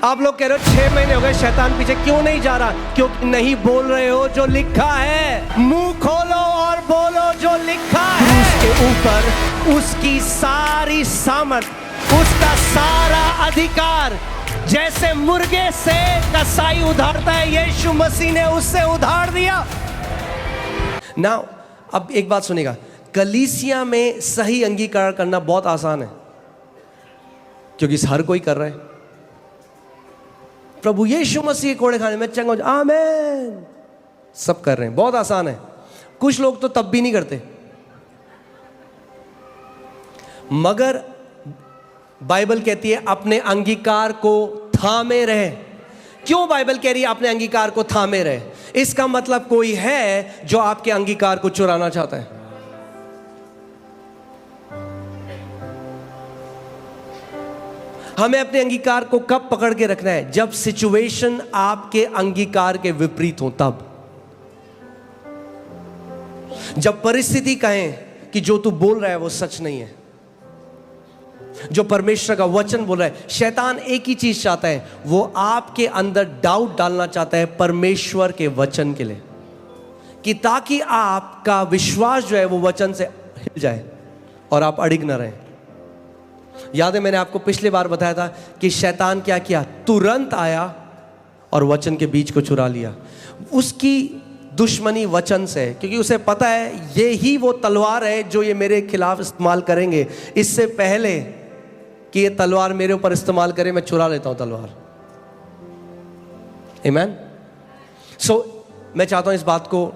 आप लोग कह रहे हो 6 महीने हो गए शैतान पीछे क्यों नहीं जा रहा? क्योंकि नहीं बोल रहे हो जो लिखा है। मुंह खोलो और बोलो जो लिखा है। उसके ऊपर उसकी सारी सामर्थ, उसका सारा अधिकार, जैसे मुर्गे से कसाई उधारता है, यीशु मसीह ने उससे उधार दिया। नाउ अब एक बात सुनिएगा, कलीसिया में सही अंगीकार करना बहुत आसान है क्योंकि हर कोई कर रहा है। प्रभु यीशु मसीह कोड़े खाने में चंगा हो जाए, आमीन, सब कर रहे हैं, बहुत आसान है। कुछ लोग तो तब भी नहीं करते। मगर बाइबल कहती है अपने अंगीकार को थामे रहे। क्यों बाइबल कह रही है अपने अंगीकार को थामे रहे? इसका मतलब कोई है जो आपके अंगीकार को चुराना चाहता है। हमें अपने अंगीकार को कब पकड़ के रखना है? जब सिचुएशन आपके अंगीकार के विपरीत हो, तब। जब परिस्थिति कहें कि जो तू बोल रहा है वो सच नहीं है, जो परमेश्वर का वचन बोल रहा है। शैतान एक ही चीज चाहता है, वो आपके अंदर डाउट डालना चाहता है परमेश्वर के वचन के लिए, कि ताकि आपका विश्वास जो है वो वचन से हिल जाए और आप अड़िग न रहें। याद है मैंने आपको पिछली बार बताया था कि शैतान क्या किया? तुरंत आया और वचन के बीज को चुरा लिया। उसकी दुश्मनी वचन से है, क्योंकि उसे पता है ये ही वो तलवार है जो ये मेरे खिलाफ इस्तेमाल करेंगे। इससे पहले कि ये तलवार मेरे ऊपर इस्तेमाल करे, मैं चुरा लेता हूं तलवार। आमीन। सो मैं चाहता हूं इस बात को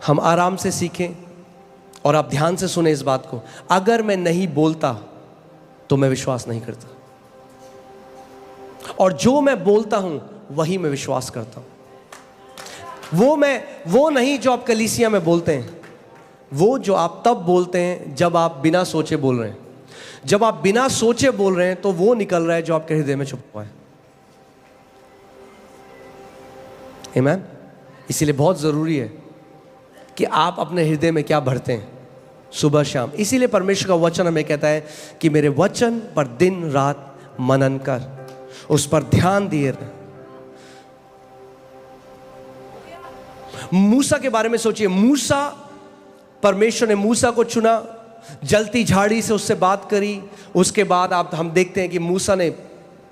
हम आराम से सीखें और आप ध्यान से सुने इस बात को। अगर मैं नहीं बोलता तो मैं विश्वास नहीं करता, और जो मैं बोलता हूं वही मैं विश्वास करता हूं। वो नहीं जो आप कलीसिया में बोलते हैं, वो जो आप तब बोलते हैं जब आप बिना सोचे बोल रहे हैं। जब आप बिना सोचे बोल रहे हैं तो वो निकल रहा है जो आपके हृदय में छुपा है। आमीन। इसीलिए बहुत जरूरी है कि आप अपने हृदय में क्या भरते हैं सुबह शाम। इसीलिए परमेश्वर का वचन हमें कहता है कि मेरे वचन पर दिन रात मनन कर, उस पर ध्यान दिए रहे। मूसा के बारे में सोचिए। मूसा, परमेश्वर ने मूसा को चुना, जलती झाड़ी से उससे बात करी। उसके बाद हम देखते हैं कि मूसा ने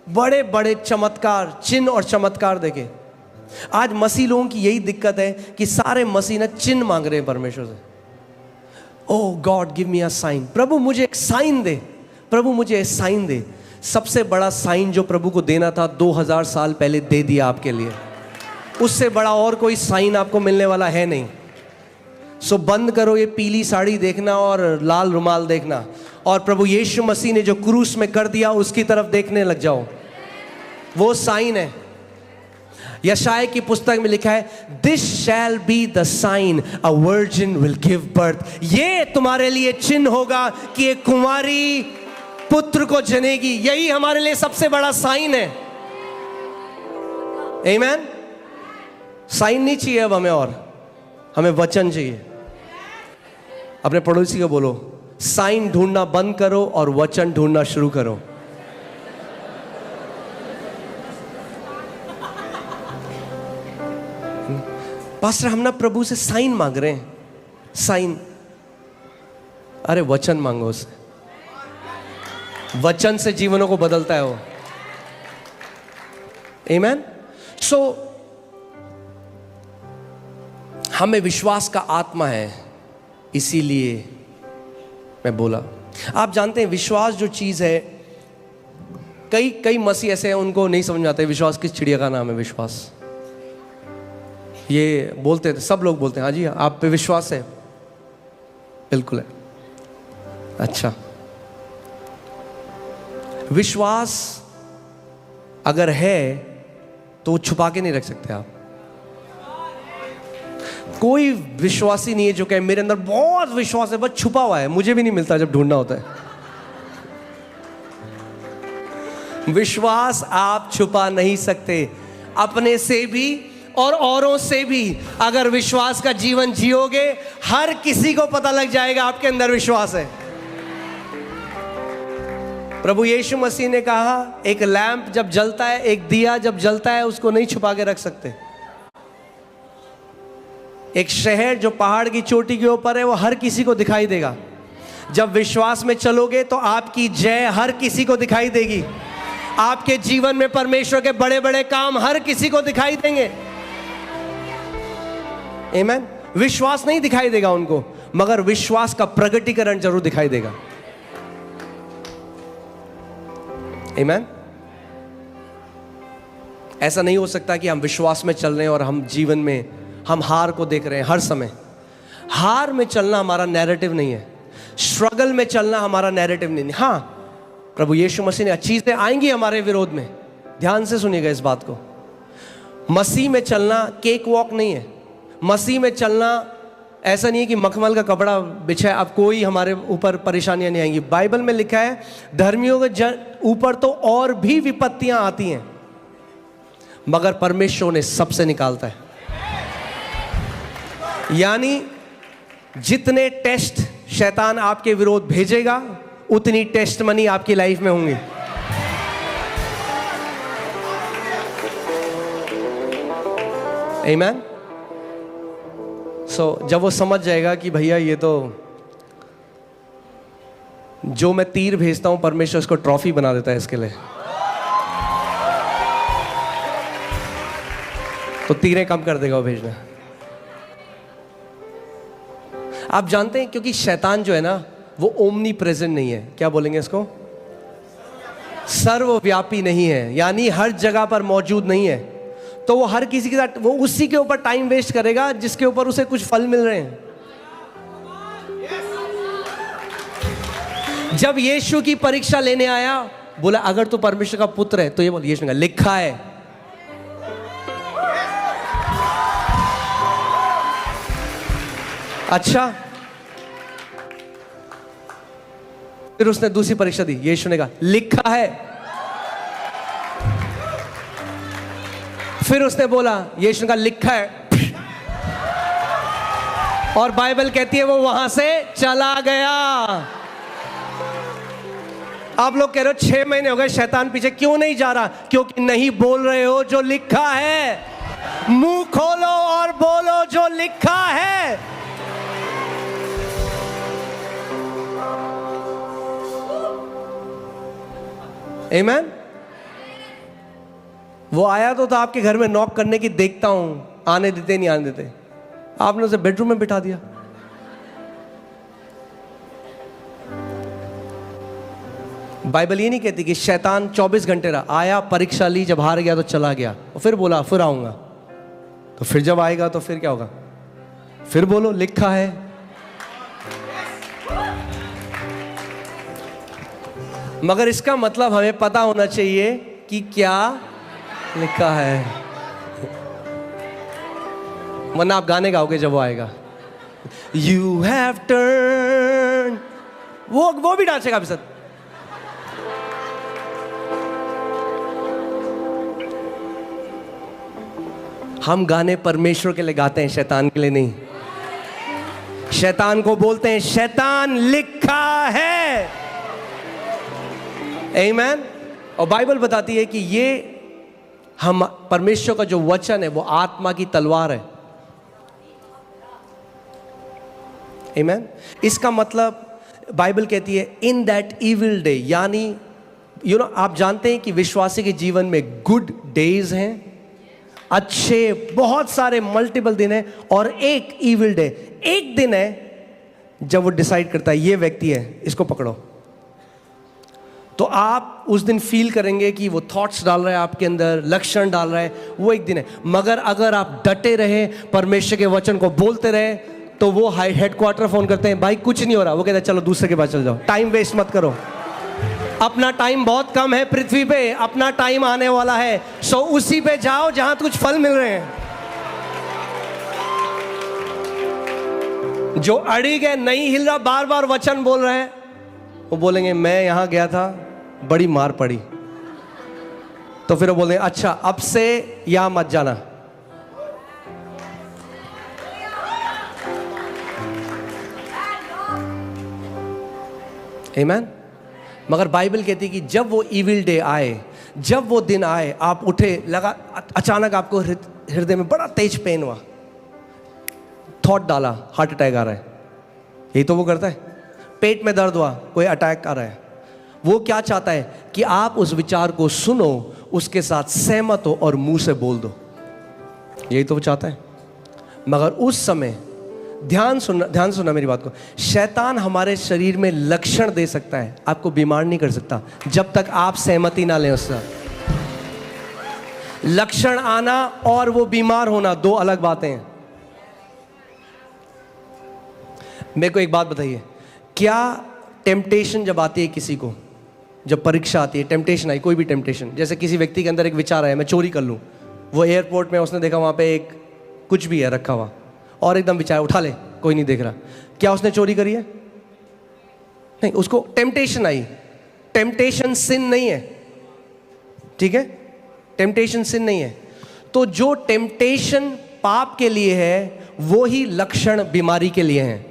बड़े बड़े चमत्कार, चिन्ह और चमत्कार देखे। आज मसीह लोगों की यही दिक्कत है कि सारे मसीह ना चिन्ह मांग रहे हैं परमेश्वर से। Oh God give me a sign, प्रभु मुझे एक साइन दे, प्रभु मुझे साइन दे। सबसे बड़ा साइन जो प्रभु को देना था 2000 साल पहले दे दिया आपके लिए। उससे बड़ा और कोई साइन आपको मिलने वाला है नहीं। सो बंद करो ये पीली साड़ी देखना और लाल रुमाल देखना, और प्रभु यीशु मसीह ने जो क्रूस में कर दिया उसकी तरफ देखने लग जाओ। वो साइन है। यशाया की पुस्तक में लिखा है, this shall be the sign, a virgin will give birth. ये तुम्हारे लिए चिन्ह होगा कि एक कुंवारी पुत्र को जनेगी। यही हमारे लिए सबसे बड़ा साइन है। आमीन। साइन नहीं चाहिए अब हमें, और हमें वचन चाहिए। अपने पड़ोसी को बोलो, साइन ढूंढना बंद करो और वचन ढूंढना शुरू करो। पास्टर हम ना प्रभु से साइन मांग रहे हैं। साइन, अरे वचन मांगो उससे। वचन से जीवनों को बदलता है वो। आमीन। सो हमें विश्वास का आत्मा है, इसीलिए मैं बोला। आप जानते हैं विश्वास जो चीज है, कई मसीह ऐसे हैं उनको नहीं समझ में आता है विश्वास किस चिड़िया का नाम है। विश्वास ये बोलते थे, सब लोग बोलते हैं हाँ जी आप पे विश्वास है, बिल्कुल है। अच्छा, विश्वास अगर है तो छुपा के नहीं रख सकते आप। कोई विश्वासी नहीं है जो कहे मेरे अंदर बहुत विश्वास है, बस छुपा हुआ है, मुझे भी नहीं मिलता जब ढूंढना होता है। विश्वास आप छुपा नहीं सकते, अपने से भी और औरों से भी। अगर विश्वास का जीवन जियोगे, हर किसी को पता लग जाएगा आपके अंदर विश्वास है। प्रभु यीशु मसीह ने कहा, एक लैंप जब जलता है, एक दिया जब जलता है, उसको नहीं छुपा के रख सकते। एक शहर जो पहाड़ की चोटी के ऊपर है, वो हर किसी को दिखाई देगा। जब विश्वास में चलोगे तो आपकी जय हर किसी को दिखाई देगी। आपके जीवन में परमेश्वर के बड़े बड़े काम हर किसी को दिखाई देंगे। आमीन। विश्वास नहीं दिखाई देगा उनको, मगर विश्वास का प्रगटीकरण जरूर दिखाई देगा। आमीन। ऐसा नहीं हो सकता कि हम विश्वास में चल रहे हैं और हम जीवन में हम हार को देख रहे हैं हर समय। हार में चलना हमारा नैरेटिव नहीं है, स्ट्रगल में चलना हमारा नैरेटिव नहीं है। हाँ, प्रभु यीशु मसीह ने चीजें आएंगी हमारे विरोध में, ध्यान से सुनिएगा इस बात को। मसीह में चलना केक वॉक नहीं है। मसीह में चलना ऐसा नहीं है कि मखमल का कपड़ा बिछा है, अब कोई हमारे ऊपर परेशानियां नहीं आएंगी। बाइबल में लिखा है, धर्मियों के ऊपर तो और भी विपत्तियां आती हैं, मगर परमेश्वर उन्हें सबसे निकालता है। यानी जितने टेस्ट शैतान आपके विरोध भेजेगा, उतनी टेस्ट मनी आपकी लाइफ में होंगी। आमीन। जब वो समझ जाएगा कि भैया ये तो जो मैं तीर भेजता हूं, परमेश्वर उसको ट्रॉफी बना देता है इसके लिए, तो तीरें कम कर देगा वो भेजना। आप जानते हैं, क्योंकि शैतान जो है ना, वो ओमनी प्रेजेंट नहीं है। क्या बोलेंगे इसको? सर्वव्यापी नहीं है, यानी हर जगह पर मौजूद नहीं है। तो वो हर किसी के साथ, वो उसी के ऊपर टाइम वेस्ट करेगा जिसके ऊपर उसे कुछ फल मिल रहे हैं। जब यीशु की परीक्षा लेने आया, बोला अगर तू परमेश्वर का पुत्र है तो ये बोल। यीशु ने कहा लिखा है। अच्छा, फिर उसने दूसरी परीक्षा दी। यीशु ने कहा लिखा है। फिर उसने बोला, यीशु ने कहा लिखा है, और बाइबल कहती है वो वहां से चला गया। आप लोग कह रहे हो 6 महीने हो गए शैतान पीछे क्यों नहीं जा रहा? क्योंकि नहीं बोल रहे हो जो लिखा है। मुंह खोलो और बोलो जो लिखा है। आमीन। वो आया तो था आपके घर में नॉक करने की, देखता हूं आने देते नहीं आने देते, आपने उसे बेडरूम में बिठा दिया। बाइबल ये नहीं कहती कि शैतान 24 घंटे रहा, आया, परीक्षा ली, जब हार गया तो चला गया, और फिर बोला फिर आऊंगा। तो फिर जब आएगा तो फिर क्या होगा? फिर बोलो लिखा है। मगर इसका मतलब हमें पता होना चाहिए कि क्या लिखा है, वरना आप गाने गाओगे जब वो आएगा। You have turned, वो भी डांसेगा आपके साथ। हम गाने परमेश्वर के लिए गाते हैं, शैतान के लिए नहीं। शैतान को बोलते हैं शैतान लिखा है। आमीन। और बाइबल बताती है कि ये हम परमेश्वर का जो वचन है वो आत्मा की तलवार है। आमीन। इसका मतलब बाइबल कहती है इन दैट इविल डे, यानी आप जानते हैं कि विश्वासी के जीवन में गुड डेज हैं, अच्छे बहुत सारे मल्टीपल दिन है, और एक इविल डे, एक दिन है जब वो डिसाइड करता है ये व्यक्ति है, इसको पकड़ो। तो आप उस दिन फील करेंगे कि वो थॉट्स डाल रहा है आपके अंदर, लक्षण डाल रहा है, वो एक दिन है। मगर अगर आप डटे रहे, परमेश्वर के वचन को बोलते रहे, तो वो हेडक्वार्टर फोन करते हैं, भाई कुछ नहीं हो रहा। वो कहते हैं चलो दूसरे के पास चल जाओ, टाइम वेस्ट मत करो, अपना टाइम बहुत कम है पृथ्वी पे, अपना टाइम आने वाला है, सो उसी पे जाओ जहां कुछ फल मिल रहे हैं। जो अड़िग है, नहीं हिल रहा, बार बार वचन बोल रहे हैं, वो बोलेंगे मैं यहां गया था, बड़ी मार पड़ी। तो फिर वो बोलेंगे अच्छा अब से यहां मत जाना। आमीन। मगर बाइबल कहती है कि जब वो इविल डे आए, जब वो दिन आए, आप उठे, लगा अचानक आपको हृदय में बड़ा तेज पेन हुआ, थॉट डाला हार्ट अटैक आ रहा है, यही तो वो करता है। पेट में दर्द हुआ, कोई अटैक आ रहा है। वो क्या चाहता है कि आप उस विचार को सुनो, उसके साथ सहमत हो और मुंह से बोल दो, यही तो वो चाहता है। मगर उस समय ध्यान सुनना मेरी बात को, शैतान हमारे शरीर में लक्षण दे सकता है, आपको बीमार नहीं कर सकता जब तक आप सहमति ना लें उससे। लक्षण आना और वो बीमार होना दो अलग बातें हैं। मेरे को एक बात बताइए, क्या टेम्पटेशन जब आती है किसी को, जब परीक्षा आती है, टेम्पटेशन आई, कोई भी टेम्पटेशन, जैसे किसी व्यक्ति के अंदर एक विचार आया मैं चोरी कर लूं, वो एयरपोर्ट में उसने देखा वहां पे एक कुछ भी है रखा हुआ और एकदम विचार उठा ले, कोई नहीं देख रहा, क्या उसने चोरी करी है? नहीं, उसको टेम्पटेशन आई। टेम्पटेशन सिन नहीं है, ठीक है, टेम्पटेशन सिन नहीं है। तो जो टेम्पटेशन पाप के लिए है वो ही लक्षण बीमारी के लिए हैं।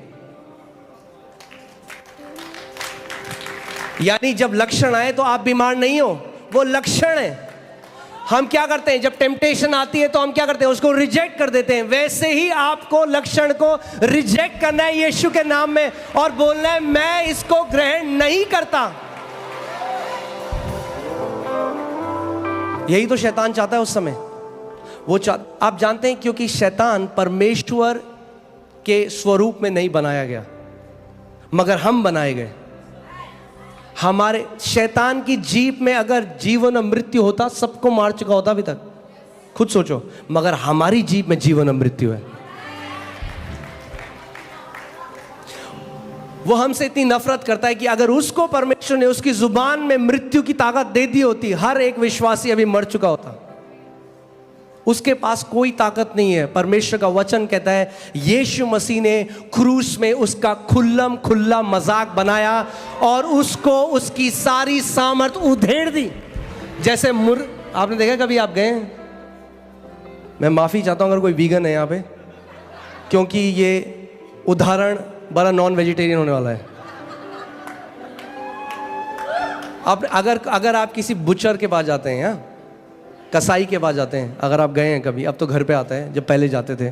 यानी जब लक्षण आए तो आप बीमार नहीं हो, वो लक्षण है। हम क्या करते हैं, जब टेम्पटेशन आती है तो हम क्या करते हैं, उसको रिजेक्ट कर देते हैं। वैसे ही आपको लक्षण को रिजेक्ट करना है यीशु के नाम में और बोलना है मैं इसको ग्रहण नहीं करता। यही तो शैतान चाहता है उस समय। आप जानते हैं, क्योंकि शैतान परमेश्वर के स्वरूप में नहीं बनाया गया, मगर हम बनाए गए। हमारे शैतान की जीभ में अगर जीवन और मृत्यु होता, सबको मार चुका होता अभी तक, खुद सोचो। मगर हमारी जीभ में जीवन और मृत्यु है। वो हमसे इतनी नफरत करता है कि अगर उसको परमेश्वर ने उसकी जुबान में मृत्यु की ताकत दे दी होती, हर एक विश्वासी अभी मर चुका होता। उसके पास कोई ताकत नहीं है। परमेश्वर का वचन कहता है यीशु मसीह ने क्रूस में उसका खुल्ला मजाक बनाया और उसको उसकी सारी सामर्थ उधेड़ दी। जैसे आपने देखा कभी, आप गए, मैं माफी चाहता हूं अगर कोई वीगन है यहां पे, क्योंकि ये उदाहरण बड़ा नॉन वेजिटेरियन होने वाला है। अब अगर आप किसी बुचर के पास जाते हैं, कसाई के पास जाते हैं, अगर आप गए हैं कभी, अब तो घर पे आता है, जब पहले जाते थे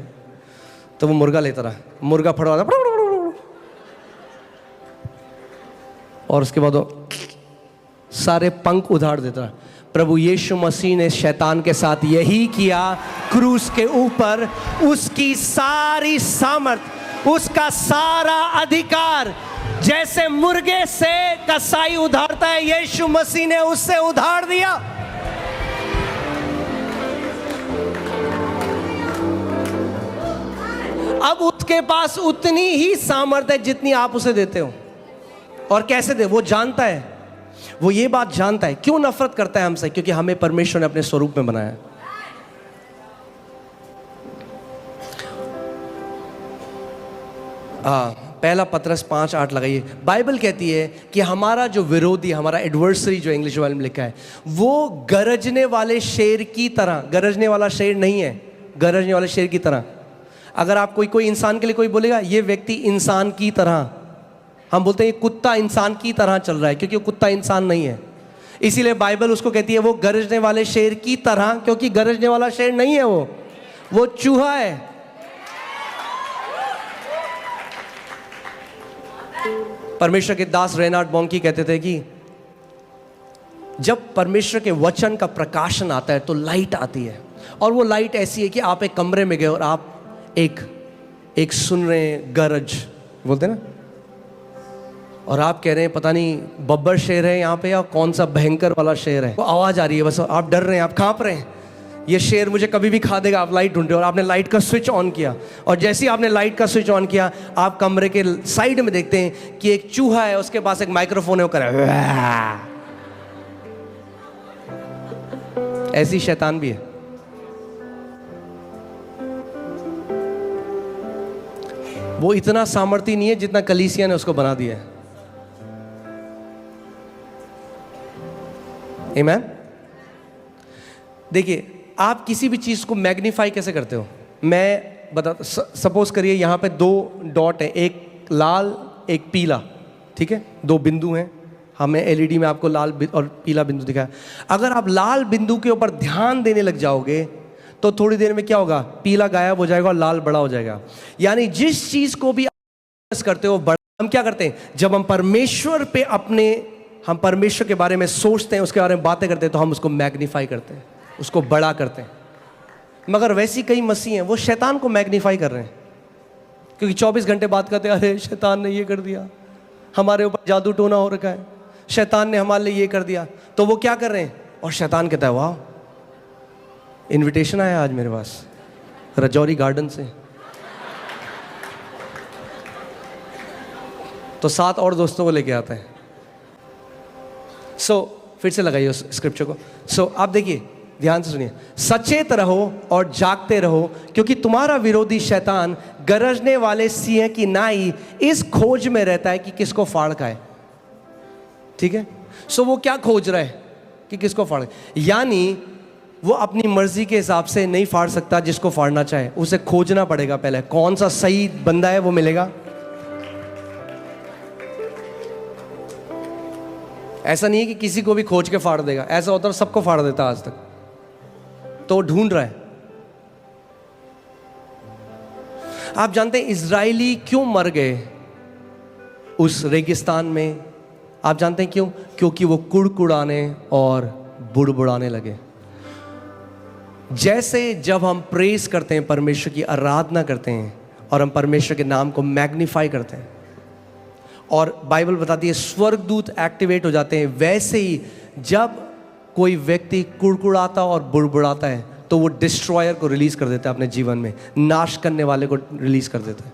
तो वो मुर्गा लेता रहा, मुर्गा फड़वाता और उसके बाद वो सारे पंख उधाड़ देता रहा। प्रभु यीशु मसीह ने शैतान के साथ यही किया। क्रूस के ऊपर उसकी सारी सामर्थ, उसका सारा अधिकार, जैसे मुर्गे से कसाई उधारता है, यीशु मसीह ने उससे उधार दिया। अब उसके पास उतनी ही सामर्थ्य है जितनी आप उसे देते हो। और कैसे दे, वो जानता है, वो ये बात जानता है। क्यों नफरत करता है हमसे? क्योंकि हमें परमेश्वर ने अपने स्वरूप में बनाया है। पहला पतरस 5:8 लगाइए। बाइबल कहती है कि हमारा जो विरोधी, हमारा एडवर्सरी, जो इंग्लिश वाले में लिखा है, वो गरजने वाले शेर की तरह, गरजने वाला शेर नहीं है, गरजने वाले शेर की तरह। अगर आप कोई इंसान के लिए कोई बोलेगा ये व्यक्ति इंसान की तरह, हम बोलते हैं ये कुत्ता इंसान की तरह चल रहा है, क्योंकि वो कुत्ता इंसान नहीं है। इसीलिए बाइबल उसको कहती है वो गरजने वाले शेर की तरह, क्योंकि गरजने वाला शेर नहीं है, वो चूहा है। परमेश्वर के दास रेनार्ड बॉन्की कहते थे कि जब परमेश्वर के वचन का प्रकाशन आता है तो लाइट आती है, और वो लाइट ऐसी है कि आप एक कमरे में गए और आप एक सुन रहे हैं गरज, बोलते हैं ना, और आप कह रहे हैं पता नहीं बब्बर शेर है यहाँ पे या कौन सा भयंकर वाला शेर है। वो आवाज़ आ रही है, बस आप डर रहे हैं, आप कांप रहे हैं, ये शेर मुझे कभी भी खा देगा। आप लाइट ढूंढ रहे हो और आपने लाइट का स्विच ऑन किया, और जैसे ही आपने लाइट का स्विच ऑन किया, आप कमरे के साइड में देखते हैं कि एक चूहा है, उसके पास एक माइक्रोफोन है, वो कर रहा है। ऐसी शैतान भी है। वो इतना सामर्थ्य नहीं है जितना कलीसिया ने उसको बना दिया है। आमीन। देखिए, आप किसी भी चीज को मैग्नीफाई कैसे करते हो? मैं बता, सपोज करिए यहाँ पे 2 डॉट है, एक लाल एक पीला, ठीक है, 2 बिंदु हैं, हमें एलईडी में आपको लाल और पीला बिंदु दिखाया। अगर आप लाल बिंदु के ऊपर ध्यान देने लग जाओगे तो थोड़ी देर में क्या होगा, पीला गायब हो जाएगा और लाल बड़ा हो जाएगा। यानी जिस चीज को भी आप करते हो बड़ा, हम क्या करते हैं, जब हम परमेश्वर पे हम परमेश्वर के बारे में सोचते हैं, उसके बारे में बातें करते हैं, तो हम उसको मैग्नीफाई करते हैं, उसको बड़ा करते हैं। मगर वैसी कई मसीह हैं, वो शैतान को मैग्नीफाई कर रहे हैं, क्योंकि 24 घंटे बात करते हैं, अरे शैतान ने ये कर दिया, हमारे ऊपर जादू टोना हो रखा है, शैतान ने हमारे लिए ये कर दिया। तो वो क्या कर रहे हैं, और शैतान कहता है वाह, इनविटेशन आया आज मेरे पास रजौरी गार्डन से, तो 7 और दोस्तों को लेके आता है। फिर से लगाइए उस स्क्रिप्चर को। आप देखिए, ध्यान से सुनिए, सचेत रहो और जागते रहो, क्योंकि तुम्हारा विरोधी शैतान गरजने वाले सिंह की नाई इस खोज में रहता है कि किसको फाड़ खाए। ठीक है, वो क्या खोज रहा है कि किसको फाड़, यानी वो अपनी मर्जी के हिसाब से नहीं फाड़ सकता जिसको फाड़ना चाहे, उसे खोजना पड़ेगा पहले, कौन सा सही बंदा है वो मिलेगा। ऐसा नहीं है कि किसी को भी खोज के फाड़ देगा, ऐसा होता है सबको फाड़ देता आज तक, तो वो ढूंढ रहा है। आप जानते हैं इजरायली क्यों मर गए उस रेगिस्तान में? आप जानते हैं क्यों? क्योंकि वो कुड़कुड़ाने और बुड़बुड़ाने लगे। जैसे जब हम प्रेज करते हैं, परमेश्वर की आराधना करते हैं और हम परमेश्वर के नाम को मैग्नीफाई करते हैं, और बाइबल बताती है स्वर्गदूत एक्टिवेट हो जाते हैं, वैसे ही जब कोई व्यक्ति कुड़कुड़ाता और बुड़बुड़ाता है तो वो डिस्ट्रॉयर को रिलीज कर देता है अपने जीवन में, नाश करने वाले को रिलीज कर देता है।